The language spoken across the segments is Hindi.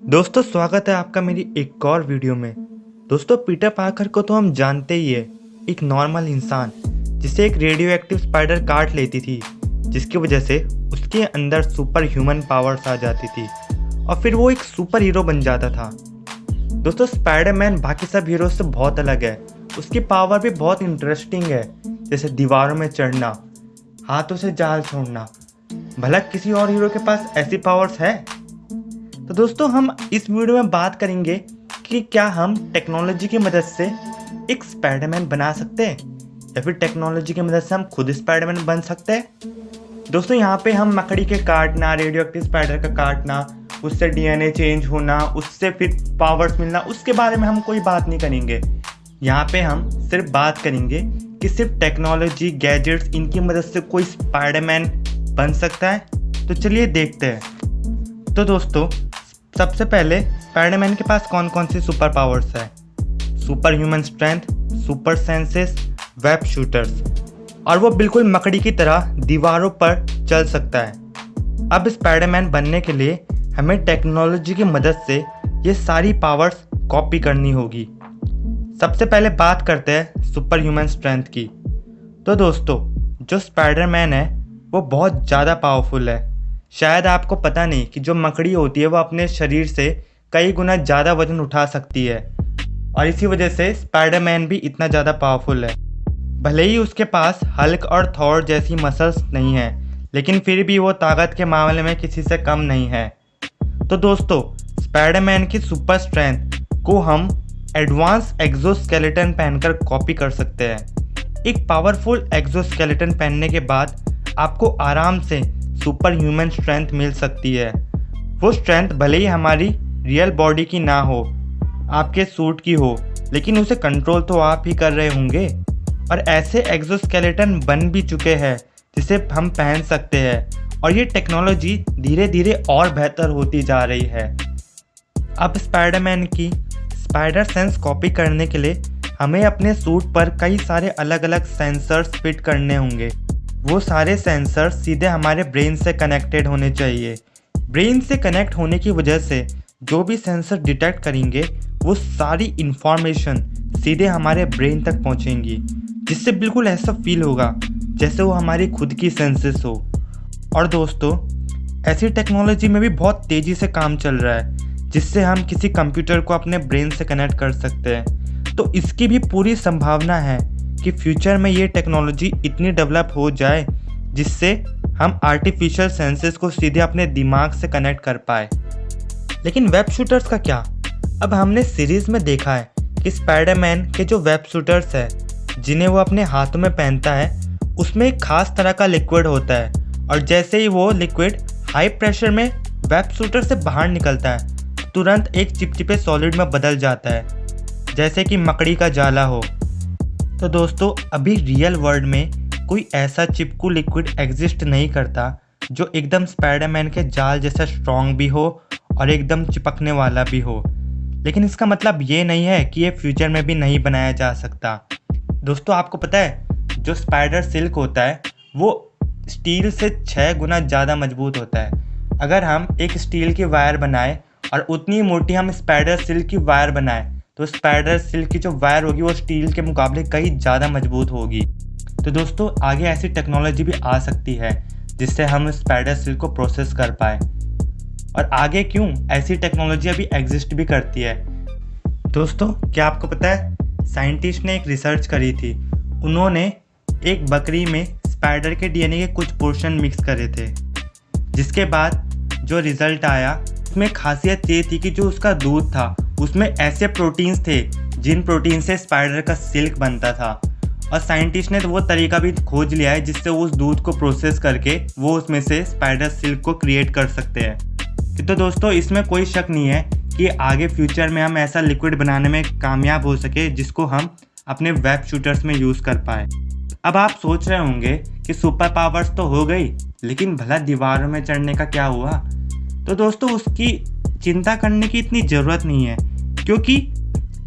दोस्तों स्वागत है आपका मेरी एक और वीडियो में। दोस्तों पीटर पार्कर को तो हम जानते ही है, एक नॉर्मल इंसान जिसे एक रेडियो एक्टिव स्पाइडर काट लेती थी, जिसकी वजह से उसके अंदर सुपर ह्यूमन पावर्स आ जाती थी और फिर वो एक सुपर हीरो बन जाता था। दोस्तों स्पाइडरमैन बाकी सब हीरो से बहुत अलग है। उसकी पावर भी बहुत इंटरेस्टिंग है, जैसे दीवारों में चढ़ना, हाथों से जाल छोड़ना। भला किसी और हीरो के पास ऐसी पावर्स है? तो दोस्तों हम इस वीडियो में बात करेंगे कि क्या हम टेक्नोलॉजी की मदद से एक स्पाइडरमैन बना सकते हैं या फिर टेक्नोलॉजी की मदद से हम खुद स्पाइडरमैन बन सकते हैं। दोस्तों यहाँ पे हम मकड़ी के काटना, रेडियो एक्टिव स्पाइडर का काटना, उससे डीएनए चेंज होना, उससे फिर पावर्स मिलना, उसके बारे में हम कोई बात नहीं करेंगे। यहाँ पे हम सिर्फ बात करेंगे कि सिर्फ टेक्नोलॉजी, गैजेट्स, इनकी मदद से कोई स्पाइडरमैन बन सकता है। तो चलिए देखते हैं। तो दोस्तों सबसे पहले स्पाइडरमैन के पास कौन कौन सी सुपर पावर्स है? Super human strength, super senses, web shooters, और वो बिल्कुल मकड़ी की तरह दीवारों पर चल सकता है। अब स्पाइडरमैन बनने के लिए हमें टेक्नोलॉजी की मदद से ये सारी पावर्स कॉपी करनी होगी। सबसे पहले बात करते हैं सुपर ह्यूमन स्ट्रेंथ की। तो दोस्तों जो स्पाइडरमैन है वो बहुत ज़्यादा पावरफुल है। शायद आपको पता नहीं कि जो मकड़ी होती है वो अपने शरीर से कई गुना ज़्यादा वजन उठा सकती है, और इसी वजह से स्पाइडरमैन भी इतना ज़्यादा पावरफुल है। भले ही उसके पास हल्क और थॉर जैसी मसल्स नहीं है, लेकिन फिर भी वो ताकत के मामले में किसी से कम नहीं है। तो दोस्तों स्पाइडरमैन की सुपर स्ट्रेंथ को हम एडवांस एक्सोस्केलेटन पहनकर कॉपी कर सकते हैं। एक पावरफुल एक्सोस्केलेटन पहनने के बाद आपको आराम से सुपर ह्यूमन स्ट्रेंथ मिल सकती है। वो स्ट्रेंथ भले ही हमारी रियल बॉडी की ना हो, आपके सूट की हो, लेकिन उसे कंट्रोल तो आप ही कर रहे होंगे। और ऐसे एक्सोस्केलेटन बन भी चुके हैं जिसे हम पहन सकते हैं, और ये टेक्नोलॉजी धीरे धीरे और बेहतर होती जा रही है। अब स्पाइडरमैन की स्पाइडर सेंस कॉपी करने के लिए हमें अपने सूट पर कई सारे अलग अलग सेंसर्स फिट करने होंगे। वो सारे सेंसर सीधे हमारे ब्रेन से कनेक्टेड होने चाहिए। ब्रेन से कनेक्ट होने की वजह से जो भी सेंसर डिटेक्ट करेंगे वो सारी इंफॉर्मेशन सीधे हमारे ब्रेन तक पहुंचेंगी, जिससे बिल्कुल ऐसा फील होगा जैसे वो हमारी खुद की सेंसेस हो। और दोस्तों ऐसी टेक्नोलॉजी में भी बहुत तेज़ी से काम चल रहा है, जिससे हम किसी कंप्यूटर को अपने ब्रेन से कनेक्ट कर सकते हैं। तो इसकी भी पूरी संभावना है कि फ्यूचर में ये टेक्नोलॉजी इतनी डेवलप हो जाए जिससे हम आर्टिफिशियल सेंसेस को सीधे अपने दिमाग से कनेक्ट कर पाए। लेकिन वेब शूटर्स का क्या? अब हमने सीरीज़ में देखा है कि स्पाइडरमैन के जो वेब शूटर्स है जिन्हें वो अपने हाथों में पहनता है, उसमें एक खास तरह का लिक्विड होता है, और जैसे ही वो लिक्विड हाई प्रेशर में वेब शूटर से बाहर निकलता है तुरंत एक चिपचिपे सॉलिड में बदल जाता है, जैसे कि मकड़ी का जाला हो। तो दोस्तों अभी रियल वर्ल्ड में कोई ऐसा चिपकू लिक्विड एग्जिस्ट नहीं करता जो एकदम स्पाइडरमैन के जाल जैसा स्ट्रॉन्ग भी हो और एकदम चिपकने वाला भी हो। लेकिन इसका मतलब ये नहीं है कि ये फ्यूचर में भी नहीं बनाया जा सकता। दोस्तों आपको पता है जो स्पाइडर सिल्क होता है वो स्टील से 6 गुना ज़्यादा मजबूत होता है। अगर हम एक स्टील की वायर बनाएं और उतनी मोटी हम स्पाइडर सिल्क की वायर बनाएं तो स्पाइडर सिल्क की जो वायर होगी वो स्टील के मुकाबले कई ज़्यादा मजबूत होगी। तो दोस्तों आगे ऐसी टेक्नोलॉजी भी आ सकती है जिससे हम स्पाइडर सिल्क को प्रोसेस कर पाए। और आगे क्यों, ऐसी टेक्नोलॉजी अभी एग्जिस्ट भी करती है। दोस्तों क्या आपको पता है साइंटिस्ट ने एक रिसर्च करी थी। उन्होंने एक बकरी में स्पाइडर के डीएनए के कुछ पोर्शन मिक्स करे थे, जिसके बाद जो रिजल्ट आया उसमें खासियत ये थी कि जो उसका दूध था उसमें ऐसे प्रोटीन्स थे जिन प्रोटीन से स्पाइडर का सिल्क बनता था। और साइंटिस्ट ने तो वो तरीका भी खोज लिया है जिससे वो उस दूध को प्रोसेस करके वो उसमें से स्पाइडर सिल्क को क्रिएट कर सकते हैं। तो दोस्तों इसमें कोई शक नहीं है कि आगे फ्यूचर में हम ऐसा लिक्विड बनाने में कामयाब हो सके जिसको हम अपने वेब शूटर्स में यूज़ कर पाए। अब आप सोच रहे होंगे कि सुपर पावर्स तो हो गई, लेकिन भला दीवारों में चढ़ने का क्या हुआ? तो दोस्तों उसकी चिंता करने की इतनी ज़रूरत नहीं है, क्योंकि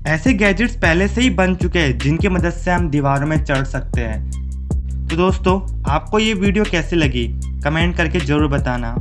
ऐसे गैजेट्स पहले से ही बन चुके हैं जिनकी मदद से हम दीवारों में चढ़ सकते हैं। तो दोस्तों आपको ये वीडियो कैसी लगी कमेंट करके ज़रूर बताना।